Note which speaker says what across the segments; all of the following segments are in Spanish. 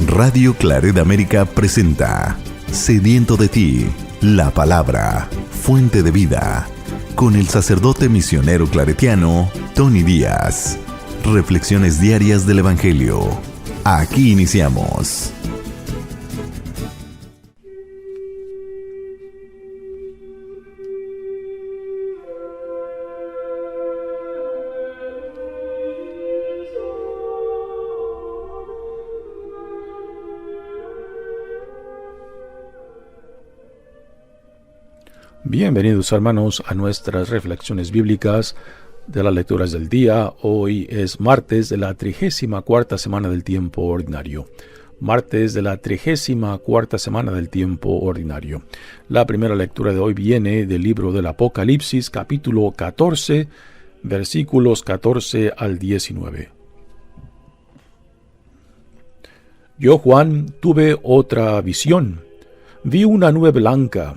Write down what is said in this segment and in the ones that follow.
Speaker 1: Radio Claret América presenta Sediento de ti, la palabra, fuente de vida, con el sacerdote misionero claretiano Tony Díaz. Reflexiones diarias del Evangelio. Aquí iniciamos.
Speaker 2: Bienvenidos, hermanos, a nuestras reflexiones bíblicas de las lecturas del día. Hoy es martes de la 34ª semana del tiempo ordinario. Martes de la 34ª semana del tiempo ordinario. La primera lectura de hoy viene del libro del Apocalipsis, capítulo 14, versículos 14 al 19. Yo, Juan, tuve otra visión. Vi una nube blanca,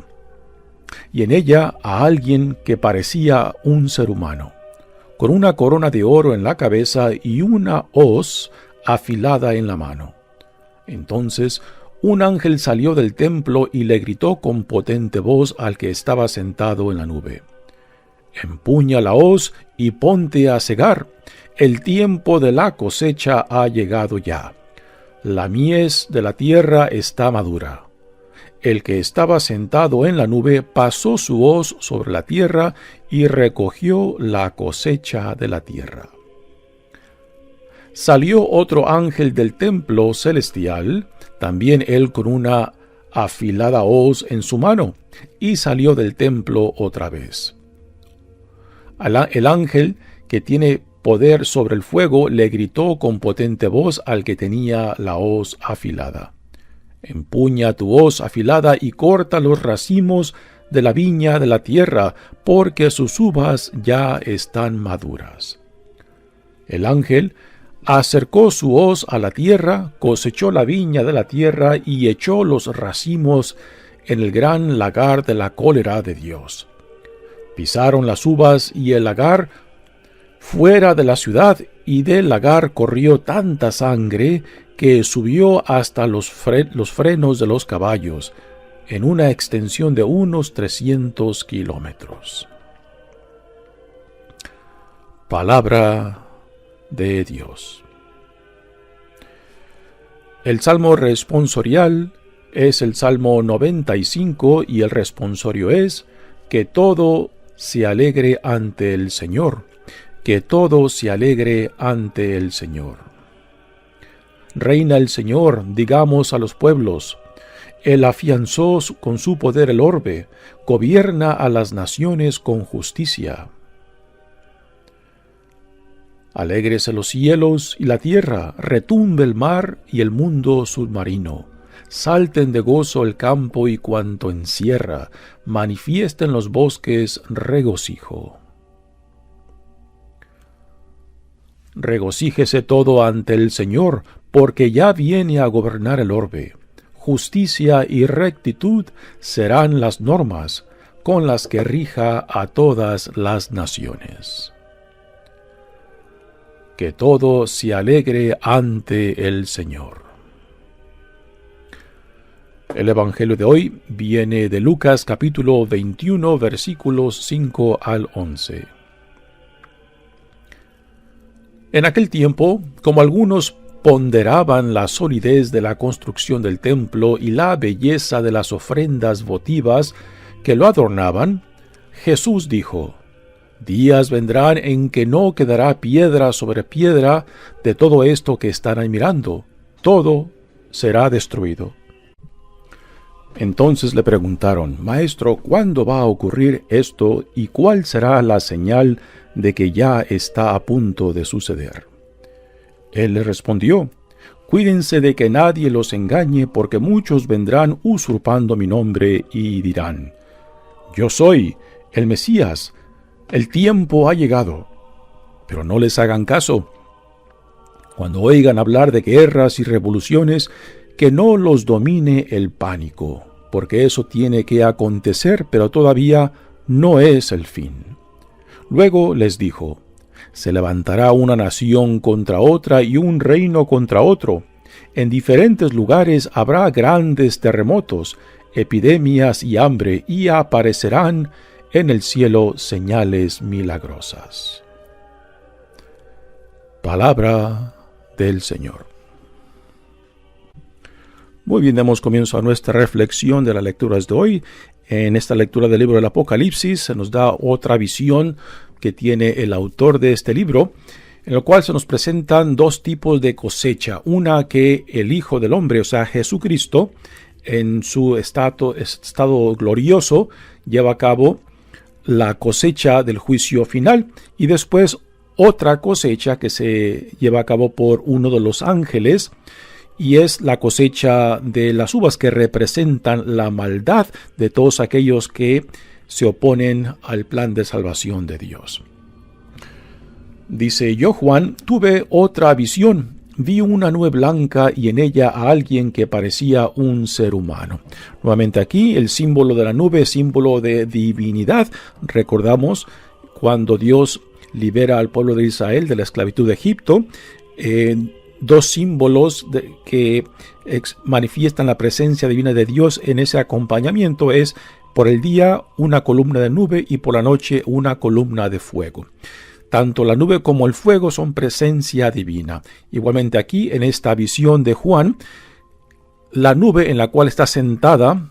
Speaker 2: y en ella a alguien que parecía un ser humano, con una corona de oro en la cabeza y una hoz afilada en la mano. Entonces un ángel salió del templo y le gritó con potente voz al que estaba sentado en la nube: «Empuña la hoz y ponte a segar. El tiempo de la cosecha ha llegado ya. La mies de la tierra está madura». El que estaba sentado en la nube pasó su hoz sobre la tierra y recogió la cosecha de la tierra. Salió otro ángel del templo celestial, también él con una afilada hoz en su mano, y salió del templo otra vez. El ángel que tiene poder sobre el fuego le gritó con potente voz al que tenía la hoz afilada: «Empuña tu hoz afilada y corta los racimos de la viña de la tierra, porque sus uvas ya están maduras». El ángel acercó su hoz a la tierra, cosechó la viña de la tierra y echó los racimos en el gran lagar de la cólera de Dios. Pisaron las uvas y el lagar fuera de la ciudad, y del lagar corrió tanta sangre que subió hasta los frenos de los caballos, en una extensión de unos 300 kilómetros. Palabra de Dios. El salmo responsorial es el Salmo 95 y el responsorio es: que todo se alegre ante el Señor, que todo se alegre ante el Señor. Reina el Señor, digamos a los pueblos. Él afianzó con su poder el orbe, gobierna a las naciones con justicia. Alégrese los cielos y la tierra, retumbe el mar y el mundo submarino. Salten de gozo el campo y cuanto encierra, manifiesten los bosques regocijo. Regocíjese todo ante el Señor, porque ya viene a gobernar el orbe. Justicia y rectitud serán las normas con las que rija a todas las naciones. Que todo se alegre ante el Señor. El Evangelio de hoy viene de Lucas capítulo 21, versículos 5 al 11. En aquel tiempo, como algunos ponderaban la solidez de la construcción del templo y la belleza de las ofrendas votivas que lo adornaban, Jesús dijo: «Días vendrán en que no quedará piedra sobre piedra de todo esto que están admirando, todo será destruido». Entonces le preguntaron: «Maestro, ¿cuándo va a ocurrir esto y cuál será la señal de que ya está a punto de suceder?». Él le respondió: «Cuídense de que nadie los engañe, porque muchos vendrán usurpando mi nombre y dirán: Yo soy el Mesías, el tiempo ha llegado». Pero no les hagan caso. Cuando oigan hablar de guerras y revoluciones, que no los domine el pánico, porque eso tiene que acontecer, pero todavía no es el fin. Luego les dijo: se levantará una nación contra otra y un reino contra otro, En diferentes lugares habrá grandes terremotos, epidemias y hambre, y aparecerán en el cielo señales milagrosas. Palabra del Señor. Muy bien, damos comienzo a nuestra reflexión de las lecturas de hoy. En esta lectura del libro del Apocalipsis se nos da otra visión que tiene el autor de este libro, en el cual se nos presentan dos tipos de cosecha. Una que el Hijo del Hombre, o sea, Jesucristo, en su estado glorioso, lleva a cabo la cosecha del juicio final, y después otra cosecha que se lleva a cabo por uno de los ángeles, y es la cosecha de las uvas, que representan la maldad de todos aquellos que se oponen al plan de salvación de Dios. Dice: yo, Juan, tuve otra visión. Vi una nube blanca y en ella a alguien que parecía un ser humano. Nuevamente aquí el símbolo de la nube, símbolo de divinidad. Recordamos cuando Dios libera al pueblo de Israel de la esclavitud de Egipto, dos símbolos que manifiestan la presencia divina de Dios en ese acompañamiento es por el día una columna de nube y por la noche una columna de fuego. Tanto la nube como el fuego son presencia divina. Igualmente aquí, en esta visión de Juan, la nube en la cual está sentada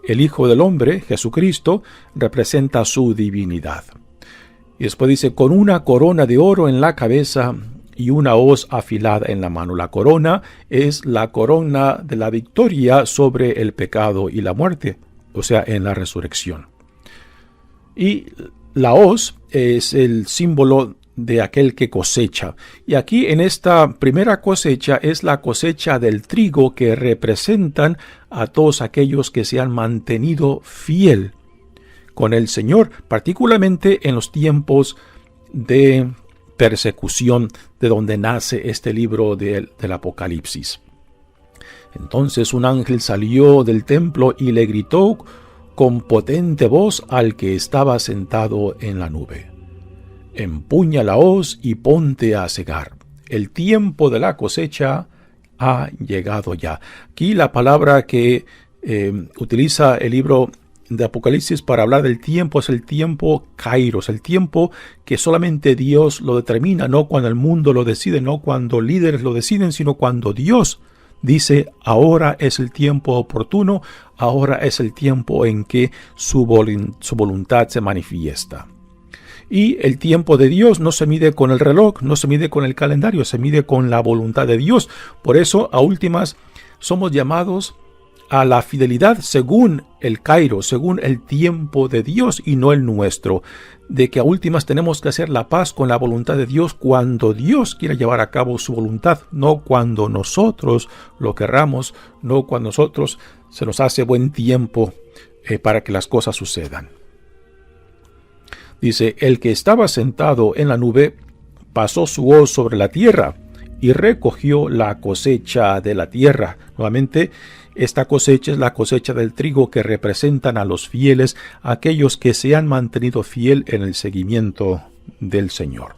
Speaker 2: el Hijo del Hombre, Jesucristo, representa su divinidad. Y después dice: con una corona de oro en la cabeza y una hoz afilada en la mano. La corona es la corona de la victoria sobre el pecado y la muerte, o sea, en la resurrección. Y la hoz es el símbolo de aquel que cosecha. Y aquí en esta primera cosecha es la cosecha del trigo, que representan a todos aquellos que se han mantenido fiel con el Señor, particularmente en los tiempos de persecución, de donde nace este libro del Apocalipsis. Entonces un ángel salió del templo y le gritó con potente voz al que estaba sentado en la nube: empuña la hoz y ponte a segar. El tiempo de la cosecha ha llegado ya. Aquí la palabra que utiliza el libro de Apocalipsis para hablar del tiempo es el tiempo kairos, el tiempo que solamente Dios lo determina, no cuando el mundo lo decide, no cuando líderes lo deciden, sino cuando Dios dice: ahora es el tiempo oportuno, ahora es el tiempo en que su voluntad se manifiesta. Y el tiempo de Dios no se mide con el reloj, no se mide con el calendario, se mide con la voluntad de Dios. Por eso, a últimas, somos llamados a la fidelidad según el kairos, según el tiempo de Dios y no el nuestro. De que a últimas tenemos que hacer la paz con la voluntad de Dios cuando Dios quiera llevar a cabo su voluntad, no cuando nosotros lo querramos, no cuando nosotros se nos hace buen tiempo para que las cosas sucedan. Dice: el que estaba sentado en la nube pasó su hoz sobre la tierra y recogió la cosecha de la tierra. Nuevamente, esta cosecha es la cosecha del trigo, que representan a los fieles, aquellos que se han mantenido fiel en el seguimiento del Señor.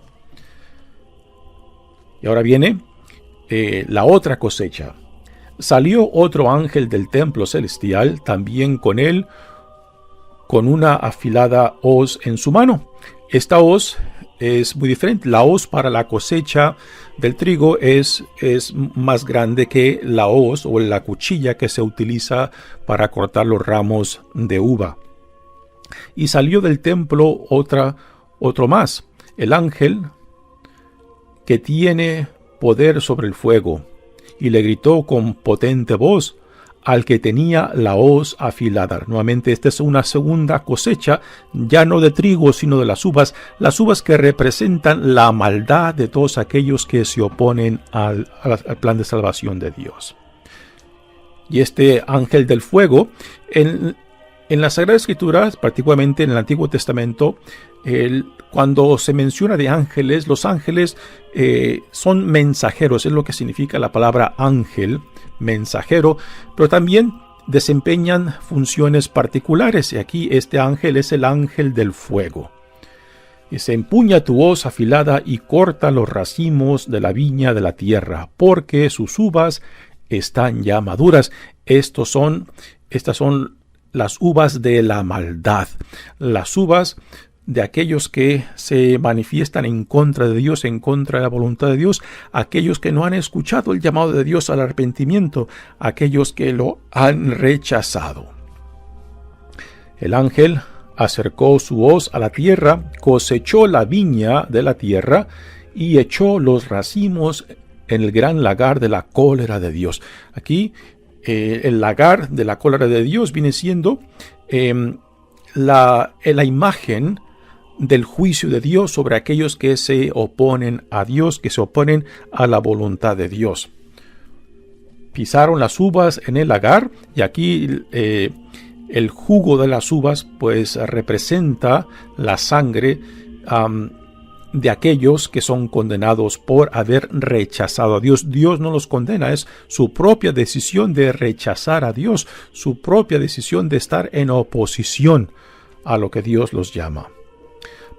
Speaker 2: Y ahora viene la otra cosecha. Salió otro ángel del templo celestial, también con él, con una afilada hoz en su mano. Esta hoz es muy diferente. La hoz para la cosecha del trigo es más grande que la hoz o la cuchilla que se utiliza para cortar los ramos de uva. Y salió del templo otro más, el ángel que tiene poder sobre el fuego, y le gritó con potente voz al que tenía la hoz afilada. Nuevamente, esta es una segunda cosecha, ya no de trigo, sino de las uvas que representan la maldad de todos aquellos que se oponen al plan de salvación de Dios. Y este ángel del fuego, en la Sagrada Escritura, particularmente en el Antiguo Testamento, cuando se menciona de ángeles, los ángeles son mensajeros, es lo que significa la palabra ángel, mensajero, pero también desempeñan funciones particulares, y aquí este ángel es el ángel del fuego. Y se empuña tu hoz afilada y corta los racimos de la viña de la tierra, porque sus uvas están ya maduras. Estas son las uvas de la maldad, las uvas de aquellos que se manifiestan en contra de Dios, en contra de la voluntad de Dios, aquellos que no han escuchado el llamado de Dios al arrepentimiento, aquellos que lo han rechazado. El ángel acercó su hoz a la tierra, cosechó la viña de la tierra y echó los racimos en el gran lagar de la cólera de Dios. Aquí el lagar de la cólera de Dios viene siendo la imagen del juicio de Dios sobre aquellos que se oponen a Dios, que se oponen a la voluntad de Dios. Pisaron las uvas en el lagar, y aquí el jugo de las uvas pues representa la sangre de aquellos que son condenados por haber rechazado a Dios. Dios no los condena, es su propia decisión de rechazar a Dios, su propia decisión de estar en oposición a lo que Dios los llama.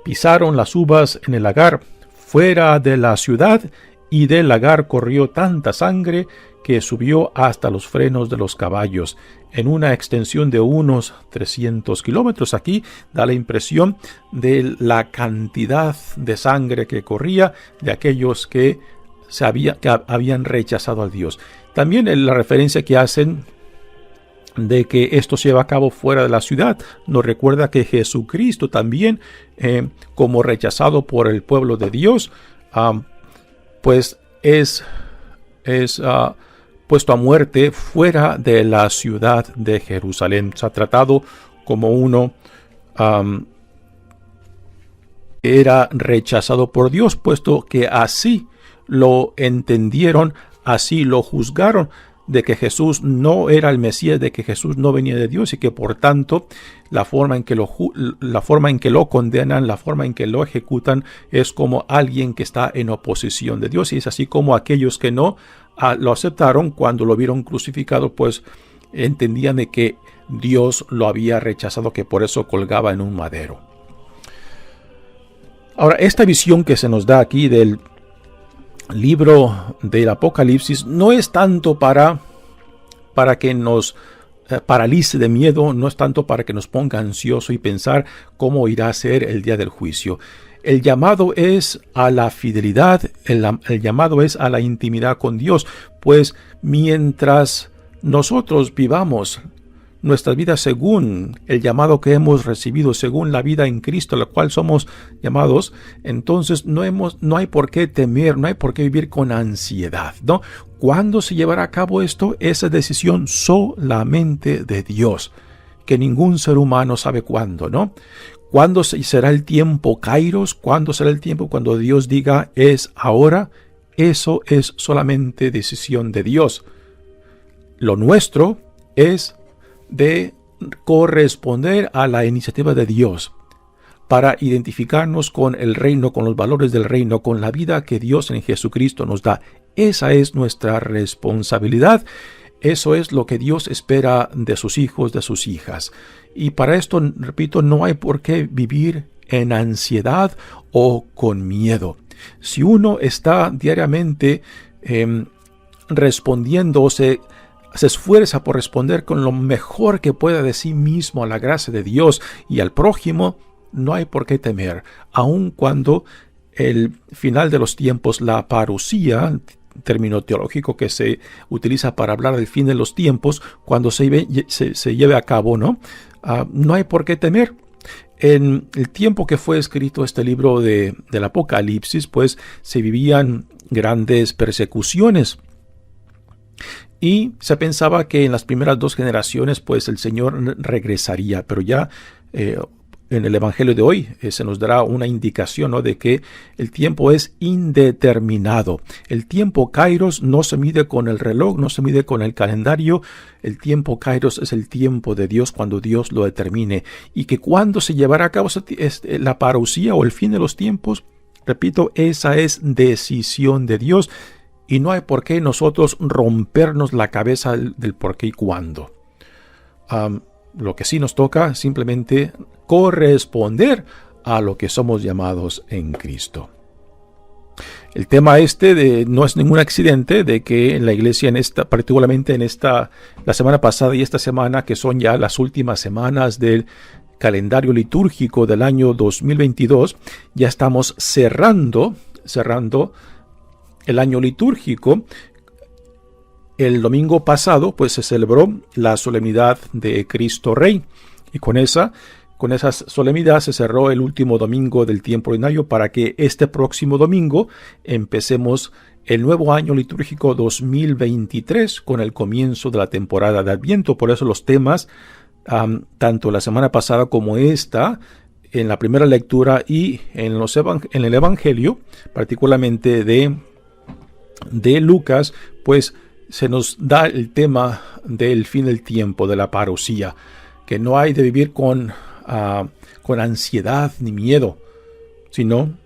Speaker 2: Pisaron las uvas en el lagar, fuera de la ciudad, y del lagar corrió tanta sangre que subió hasta los frenos de los caballos, en una extensión de unos 300 kilómetros. Aquí da la impresión de la cantidad de sangre que corría de aquellos que habían rechazado a Dios. También la referencia que hacen de que esto se lleva a cabo fuera de la ciudad nos recuerda que Jesucristo también, como rechazado por el pueblo de Dios, pues es puesto a muerte fuera de la ciudad de Jerusalén. Se ha tratado como uno que era rechazado por Dios, puesto que así lo entendieron, así lo juzgaron, de que Jesús no era el Mesías, de que Jesús no venía de Dios, y que por tanto la forma en que lo condenan, la forma en que lo ejecutan es como alguien que está en oposición de Dios. Y es así como aquellos que no lo aceptaron, cuando lo vieron crucificado, pues entendían de que Dios lo había rechazado, que por eso colgaba en un madero. Ahora, esta visión que se nos da aquí del libro del Apocalipsis no es tanto para que nos paralice de miedo, no es tanto para que nos ponga ansioso y pensar cómo irá a ser el día del juicio. El llamado es a la fidelidad, el llamado es a la intimidad con Dios, pues mientras nosotros vivamos nuestras vidas según el llamado que hemos recibido, según la vida en Cristo, a la cual somos llamados, entonces no hay por qué temer, no hay por qué vivir con ansiedad, ¿no? ¿Cuándo se llevará a cabo esto? Esa decisión solamente de Dios, que ningún ser humano sabe cuándo, ¿no? ¿Cuándo será el tiempo Kairos? ¿Cuándo será el tiempo cuando Dios diga es ahora? Eso es solamente decisión de Dios. Lo nuestro es de corresponder a la iniciativa de Dios para identificarnos con el reino, con los valores del reino, con la vida que Dios en Jesucristo nos da. Esa es nuestra responsabilidad. Eso es lo que Dios espera de sus hijos, de sus hijas. Y para esto, repito, no hay por qué vivir en ansiedad o con miedo. Si uno está diariamente respondiendo o se esfuerza por responder con lo mejor que pueda de sí mismo a la gracia de Dios y al prójimo, no hay por qué temer, aun cuando el final de los tiempos, la parusía, término teológico que se utiliza para hablar del fin de los tiempos, cuando se lleve a cabo, ¿no? No hay por qué temer. En el tiempo que fue escrito este libro del Apocalipsis, pues se vivían grandes persecuciones. Y se pensaba que en las primeras 2 generaciones pues el Señor regresaría, pero ya en el Evangelio de hoy se nos dará una indicación, ¿no?, de que el tiempo es indeterminado. El tiempo Kairos no se mide con el reloj, no se mide con el calendario. El tiempo Kairos es el tiempo de Dios cuando Dios lo determine. Y que cuando se llevará a cabo la parusía o el fin de los tiempos, repito, esa es decisión de Dios. Y no hay por qué nosotros rompernos la cabeza del por qué y cuándo. Lo que sí nos toca simplemente corresponder a lo que somos llamados en Cristo. El tema no es ningún accidente de que en la iglesia, particularmente la semana pasada y esta semana, que son ya las últimas semanas del calendario litúrgico del año 2022, ya estamos cerrando el año litúrgico. El domingo pasado pues se celebró la solemnidad de Cristo Rey, y con esa solemnidad se cerró el último domingo del tiempo ordinario para que este próximo domingo empecemos el nuevo año litúrgico 2023 con el comienzo de la temporada de Adviento. Por eso los temas, tanto la semana pasada como esta, en la primera lectura y en el Evangelio, particularmente de Lucas, pues se nos da el tema del fin del tiempo, de la parusía, que no hay de vivir con ansiedad ni miedo, sino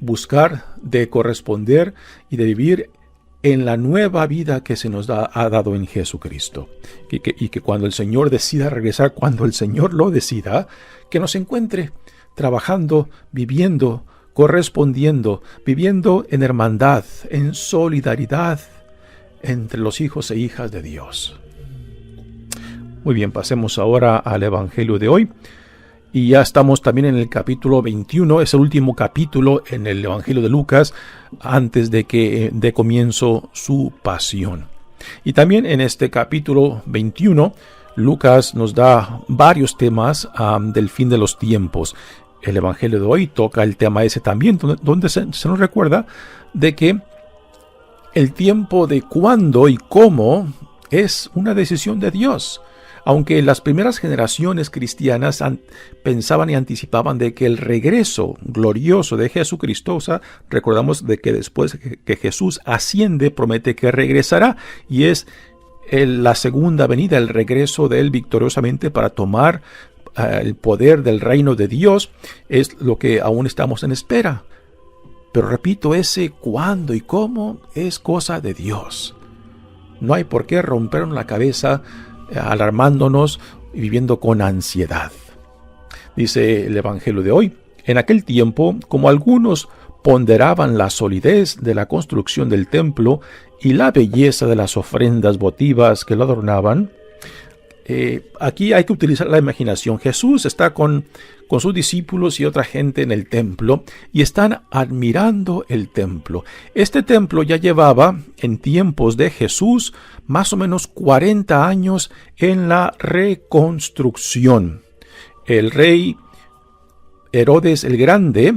Speaker 2: buscar de corresponder y de vivir en la nueva vida que se nos ha dado en Jesucristo. Y que cuando el Señor decida regresar, cuando el Señor lo decida, que nos encuentre trabajando, viviendo, correspondiendo, viviendo en hermandad, en solidaridad entre los hijos e hijas de Dios. Muy bien, pasemos ahora al Evangelio de hoy. Y ya estamos también en el capítulo 21, es el último capítulo en el Evangelio de Lucas antes de que dé comienzo su pasión. Y también en este capítulo 21, Lucas nos da varios temas del fin de los tiempos. El Evangelio de hoy toca el tema ese también, donde se nos recuerda de que el tiempo de cuándo y cómo es una decisión de Dios. Aunque las primeras generaciones cristianas pensaban y anticipaban de que el regreso glorioso de Jesucristo, recordamos de que después que Jesús asciende, promete que regresará, y es la segunda venida, el regreso de él victoriosamente para tomar el poder del reino de Dios, es lo que aún estamos en espera. Pero repito, ese cuándo y cómo es cosa de Dios. No hay por qué rompernos la cabeza alarmándonos y viviendo con ansiedad. Dice el Evangelio de hoy: en aquel tiempo, como algunos ponderaban la solidez de la construcción del templo y la belleza de las ofrendas votivas que lo adornaban. Aquí hay que utilizar la imaginación. Jesús está con sus discípulos y otra gente en el templo y están admirando el templo. Este templo ya llevaba en tiempos de Jesús más o menos 40 años en la reconstrucción. El rey Herodes el Grande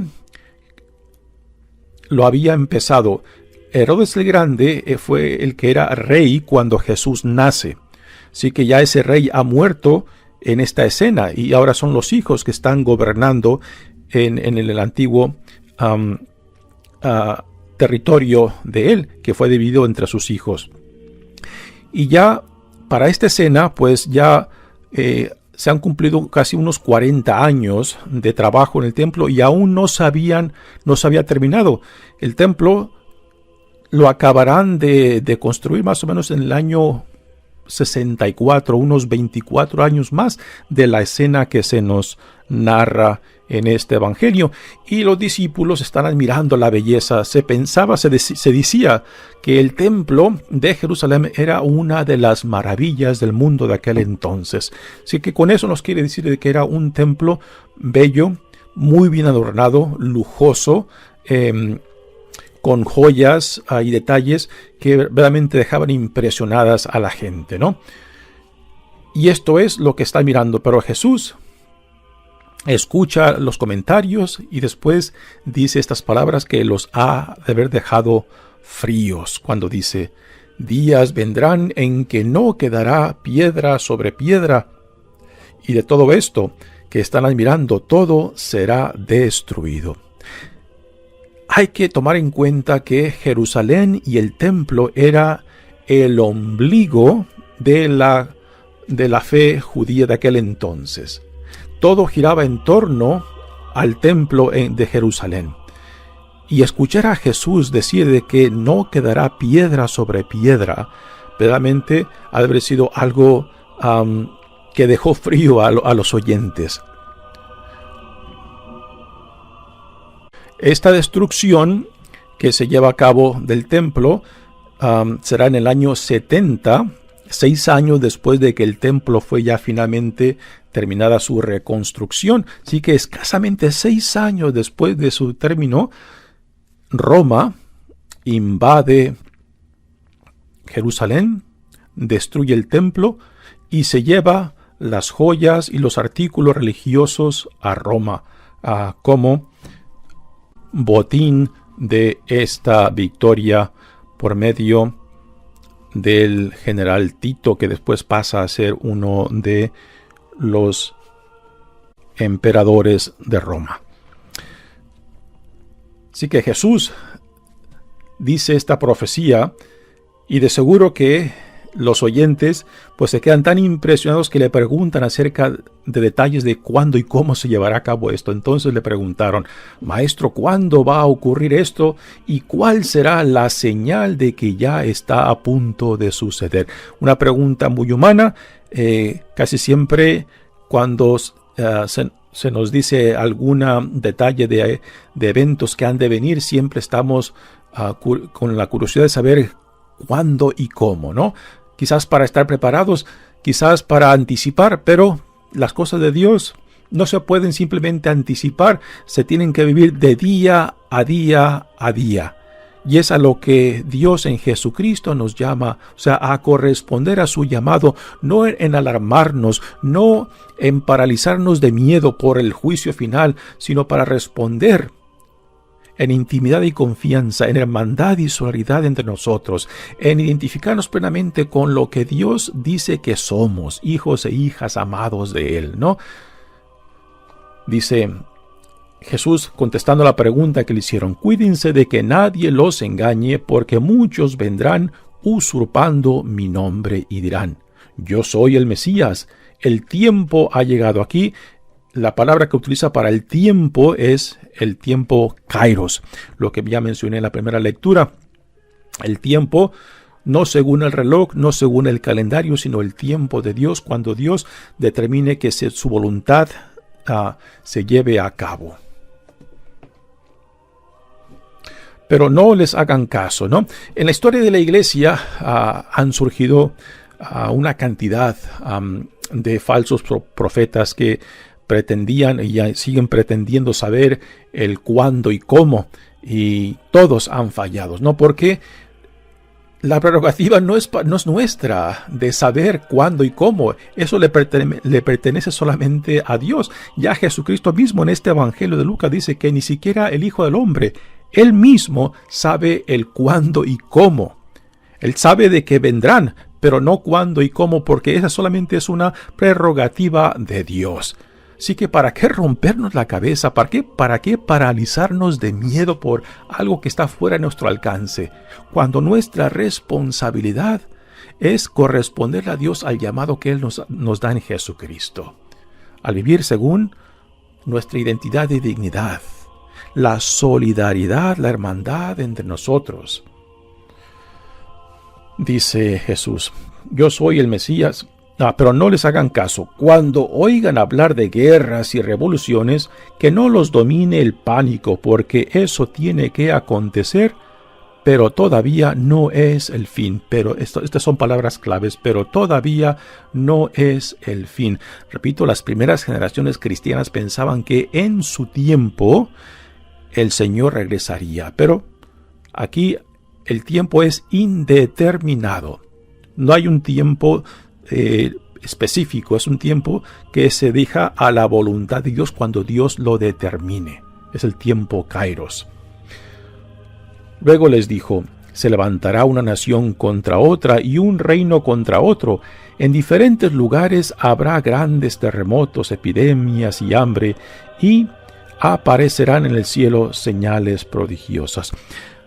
Speaker 2: lo había empezado. Herodes el Grande fue el que era rey cuando Jesús nace. Así que ya ese rey ha muerto en esta escena y ahora son los hijos que están gobernando en el antiguo territorio de él, que fue dividido entre sus hijos. Y ya para esta escena, pues ya se han cumplido casi unos 40 años de trabajo en el templo y aún no se había terminado. El templo lo acabarán de construir más o menos en el año 64, unos 24 años más de la escena que se nos narra en este evangelio, y los discípulos están admirando la belleza. Se decía que el templo de Jerusalén era una de las maravillas del mundo de aquel entonces. Así que con eso nos quiere decir que era un templo bello, muy bien adornado, lujoso, con joyas y detalles que verdaderamente dejaban impresionadas a la gente, ¿no? Y esto es lo que está mirando, pero Jesús escucha los comentarios y después dice estas palabras que los ha de haber dejado fríos, cuando dice: días vendrán en que no quedará piedra sobre piedra, y de todo esto que están admirando, todo será destruido. Hay que tomar en cuenta que Jerusalén y el templo era el ombligo de la fe judía de aquel entonces. Todo giraba en torno al templo de Jerusalén. Y escuchar a Jesús decir de que no quedará piedra sobre piedra, verdaderamente ha de haber sido algo que dejó frío a los oyentes. Esta destrucción que se lleva a cabo del templo será en el año 70, 6 años después de que el templo fue ya finalmente terminada su reconstrucción. Así que escasamente 6 años después de su término, Roma invade Jerusalén, destruye el templo y se lleva las joyas y los artículos religiosos a Roma como botín de esta victoria por medio del general Tito, que después pasa a ser uno de los emperadores de Roma. Así que Jesús dice esta profecía, y de seguro que los oyentes pues se quedan tan impresionados que le preguntan acerca de detalles de cuándo y cómo se llevará a cabo esto. Entonces le preguntaron: Maestro, ¿cuándo va a ocurrir esto? ¿Y cuál será la señal de que ya está a punto de suceder? Una pregunta muy humana. Casi siempre cuando se nos dice algún detalle de eventos que han de venir, siempre estamos con la curiosidad de saber cuándo y cómo, ¿no? Quizás para estar preparados, quizás para anticipar, pero las cosas de Dios no se pueden simplemente anticipar, se tienen que vivir de día a día a día. Y es a lo que Dios en Jesucristo nos llama, o sea, a corresponder a su llamado, no en alarmarnos, no en paralizarnos de miedo por el juicio final, sino para responder en intimidad y confianza, en hermandad y solidaridad entre nosotros, en identificarnos plenamente con lo que Dios dice que somos, hijos e hijas amados de Él, ¿no? Dice Jesús contestando la pregunta que le hicieron: cuídense de que nadie los engañe, porque muchos vendrán usurpando mi nombre y dirán: yo soy el Mesías, el tiempo ha llegado aquí. La palabra que utiliza para el tiempo es el tiempo kairos, lo que ya mencioné en la primera lectura. El tiempo no según el reloj, no según el calendario, sino el tiempo de Dios, cuando Dios determine que su voluntad se lleve a cabo. Pero no les hagan caso, ¿no? En la historia de la iglesia han surgido una cantidad de falsos profetas que pretendían y siguen pretendiendo saber el cuándo y cómo, y todos han fallado, ¿no? Porque la prerrogativa no es nuestra de saber cuándo y cómo. Eso le pertenece solamente a Dios. Ya Jesucristo mismo en este Evangelio de Lucas dice que ni siquiera el Hijo del Hombre, Él mismo sabe el cuándo y cómo. Él sabe de que vendrán, pero no cuándo y cómo, porque esa solamente es una prerrogativa de Dios. Así que ¿para qué rompernos la cabeza? ¿Para qué paralizarnos de miedo por algo que está fuera de nuestro alcance? Cuando nuestra responsabilidad es corresponder a Dios al llamado que Él nos da en Jesucristo. Al vivir según nuestra identidad y dignidad, la solidaridad, la hermandad entre nosotros. Dice Jesús: yo soy el Mesías. Pero no les hagan caso. Cuando oigan hablar de guerras y revoluciones, que no los domine el pánico, porque eso tiene que acontecer, pero todavía no es el fin. Pero estas son palabras claves: pero todavía no es el fin. Repito, las primeras generaciones cristianas pensaban que en su tiempo el Señor regresaría, pero aquí el tiempo es indeterminado. No hay un tiempo específico, es un tiempo que se deja a la voluntad de Dios cuando Dios lo determine. Es el tiempo kairos. Luego les dijo: se levantará una nación contra otra y un reino contra otro. En diferentes lugares habrá grandes terremotos, epidemias y hambre, y aparecerán en el cielo señales prodigiosas.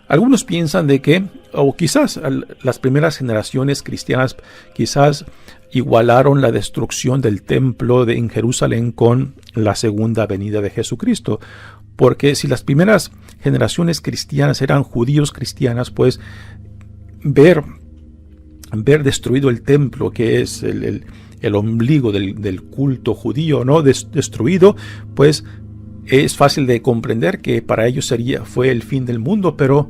Speaker 2: Algunos piensan de que, o quizás las primeras generaciones cristianas quizás igualaron la destrucción del templo en Jerusalén con la segunda venida de Jesucristo. Porque si las primeras generaciones cristianas eran judíos cristianas, pues ver destruido el templo, que es el ombligo del culto judío, ¿no? Destruido, pues es fácil de comprender que para ellos fue el fin del mundo, pero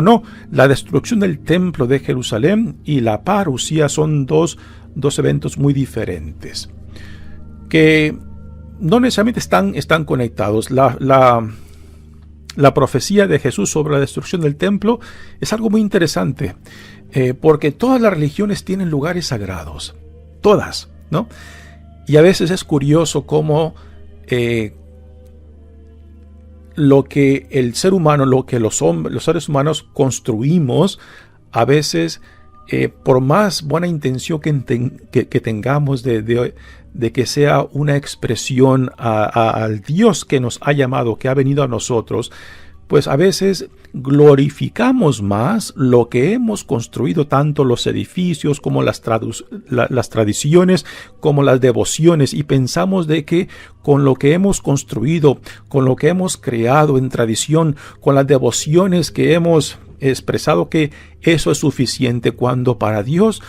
Speaker 2: no. La destrucción del templo de Jerusalén y la parusía son dos eventos muy diferentes, que no necesariamente están conectados. La profecía de Jesús sobre la destrucción del templo es algo muy interesante, porque todas las religiones tienen lugares sagrados, todas, ¿no? Y a veces es curioso cómo lo que el ser humano, lo que los seres humanos construimos, a veces, por más buena intención que tengamos de que sea una expresión al Dios que nos ha llamado, que ha venido a nosotros, pues a veces glorificamos más lo que hemos construido, tanto los edificios como las tradiciones, como las devociones, y pensamos de que con lo que hemos construido, con lo que hemos creado en tradición, con las devociones que hemos expresado, que eso es suficiente, cuando para Dios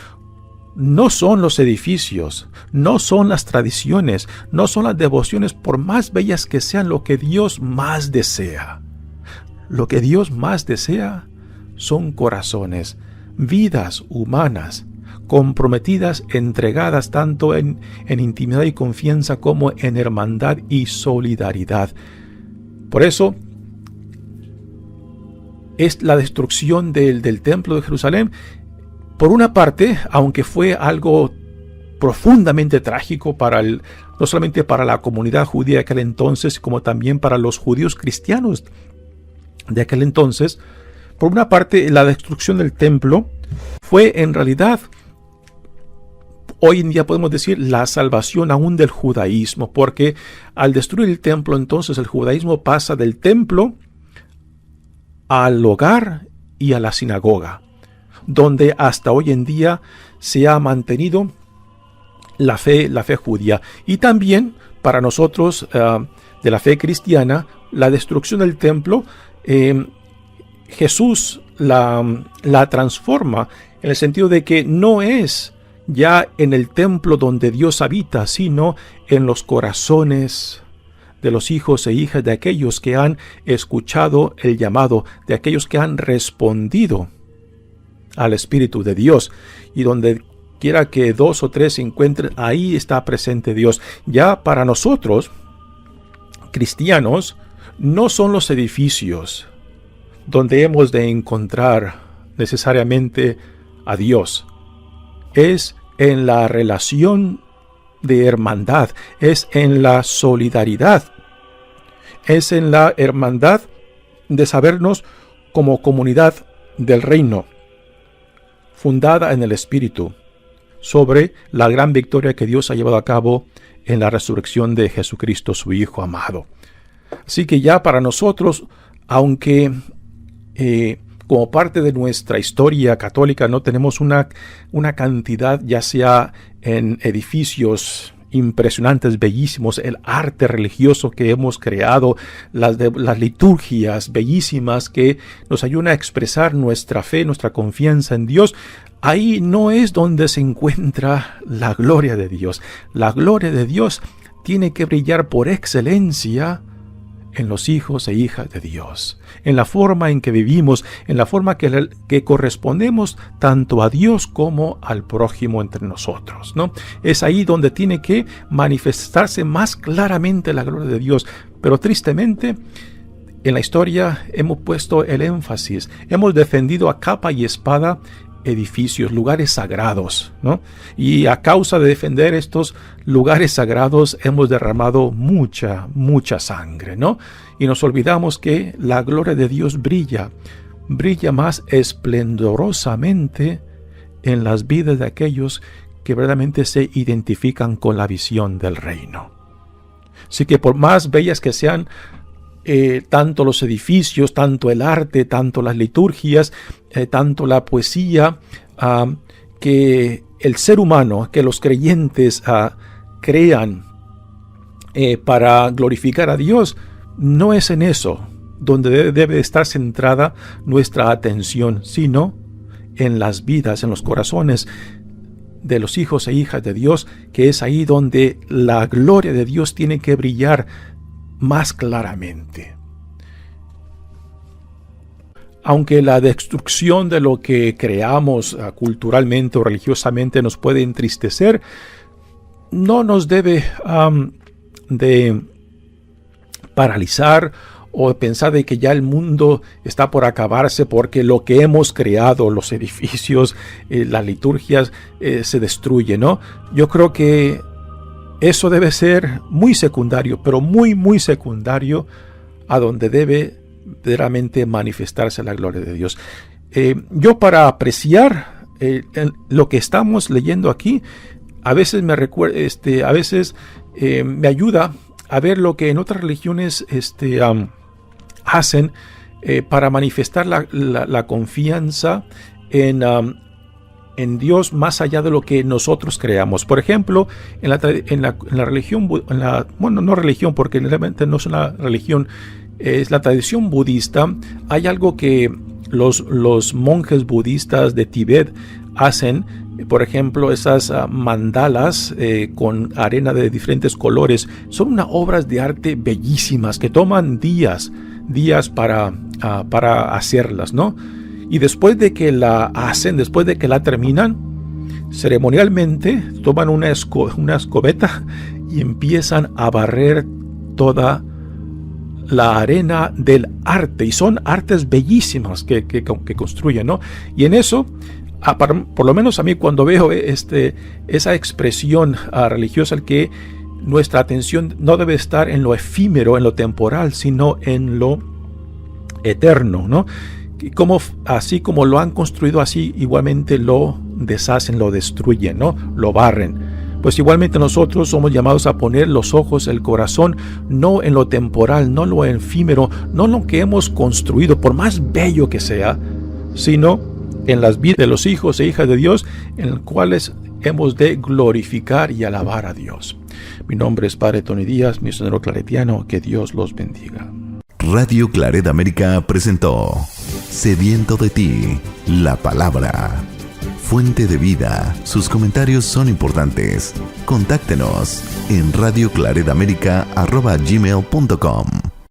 Speaker 2: no son los edificios, no son las tradiciones, no son las devociones, por más bellas que sean, lo que Dios más desea. Lo que Dios más desea son corazones, vidas humanas, comprometidas, entregadas tanto en intimidad y confianza como en hermandad y solidaridad. Por eso es la destrucción del templo de Jerusalén. Por una parte, aunque fue algo profundamente trágico no solamente para la comunidad judía de aquel entonces, como también para los judíos cristianos de aquel entonces, por una parte, la destrucción del templo fue en realidad, hoy en día podemos decir, la salvación aún del judaísmo, porque al destruir el templo, entonces el judaísmo pasa del templo al hogar y a la sinagoga, donde hasta hoy en día se ha mantenido la fe judía. Y también para nosotros de la fe cristiana, la destrucción del templo, Jesús la transforma en el sentido de que no es ya en el templo donde Dios habita, sino en los corazones de los hijos e hijas de aquellos que han escuchado el llamado, de aquellos que han respondido al Espíritu de Dios. Y donde quiera que 2 o 3 se encuentren, ahí está presente Dios. Ya para nosotros, cristianos, no son los edificios donde hemos de encontrar necesariamente a Dios. Es en la relación de hermandad, es en la solidaridad, es en la hermandad de sabernos como comunidad del reino, fundada en el Espíritu, sobre la gran victoria que Dios ha llevado a cabo en la resurrección de Jesucristo, su Hijo amado. Así que ya para nosotros, aunque como parte de nuestra historia católica no tenemos una cantidad, ya sea en edificios impresionantes, bellísimos, el arte religioso que hemos creado, las liturgias bellísimas que nos ayudan a expresar nuestra fe, nuestra confianza en Dios, ahí no es donde se encuentra la gloria de Dios. La gloria de Dios tiene que brillar por excelencia en los hijos e hijas de Dios, en la forma en que vivimos, en la forma que correspondemos tanto a Dios como al prójimo entre nosotros, ¿no? Es ahí donde tiene que manifestarse más claramente la gloria de Dios. Pero tristemente, en la historia hemos puesto el énfasis, hemos defendido a capa y espada edificios, lugares sagrados, ¿no? Y a causa de defender estos lugares sagrados hemos derramado mucha sangre, ¿no? Y nos olvidamos que la gloria de Dios brilla más esplendorosamente en las vidas de aquellos que verdaderamente se identifican con la visión del reino. Así que por más bellas que sean tanto los edificios, tanto el arte, tanto las liturgias, tanto la poesía, que el ser humano, que los creyentes crean para glorificar a Dios, no es en eso donde debe estar centrada nuestra atención, sino en las vidas, en los corazones de los hijos e hijas de Dios, que es ahí donde la gloria de Dios tiene que brillar más claramente. Aunque la destrucción de lo que creamos culturalmente o religiosamente nos puede entristecer, no nos debe de paralizar o pensar de que ya el mundo está por acabarse porque lo que hemos creado, los edificios, las liturgias, se destruye, ¿no? Yo creo que eso debe ser muy secundario, pero muy, muy secundario a donde debe verdaderamente manifestarse la gloria de Dios. Yo, para apreciar lo que estamos leyendo aquí, a veces me recuerda, a veces me ayuda a ver lo que en otras religiones hacen para manifestar la confianza en Dios más allá de lo que nosotros creamos. Por ejemplo, en la religión, bueno, no religión, porque realmente no es una religión, es la tradición budista. Hay algo que los monjes budistas de Tibet hacen. Por ejemplo, esas mandalas con arena de diferentes colores son unas obras de arte bellísimas que toman días para hacerlas, ¿no? Y después de que la hacen, después de que la terminan, ceremonialmente toman una escobeta y empiezan a barrer toda la arena del arte, y son artes bellísimas que construyen, ¿no? Y en eso, por lo menos a mí, cuando veo esa expresión religiosa, que nuestra atención no debe estar en lo efímero, en lo temporal, sino en lo eterno, ¿no? Así como lo han construido, así igualmente lo deshacen, lo destruyen, ¿no? Lo barren. Pues igualmente nosotros somos llamados a poner los ojos, el corazón, no en lo temporal, no en lo efímero, no en lo que hemos construido, por más bello que sea, sino en las vidas de los hijos e hijas de Dios, en los cuales hemos de glorificar y alabar a Dios. Mi nombre es Padre Tony Díaz, misionero claretiano. Que Dios los bendiga.
Speaker 1: Radio Claret América presentó Sediento de ti, la palabra. Fuente de vida. Sus comentarios son importantes. Contáctenos en radioclaretamerica@gmail.com.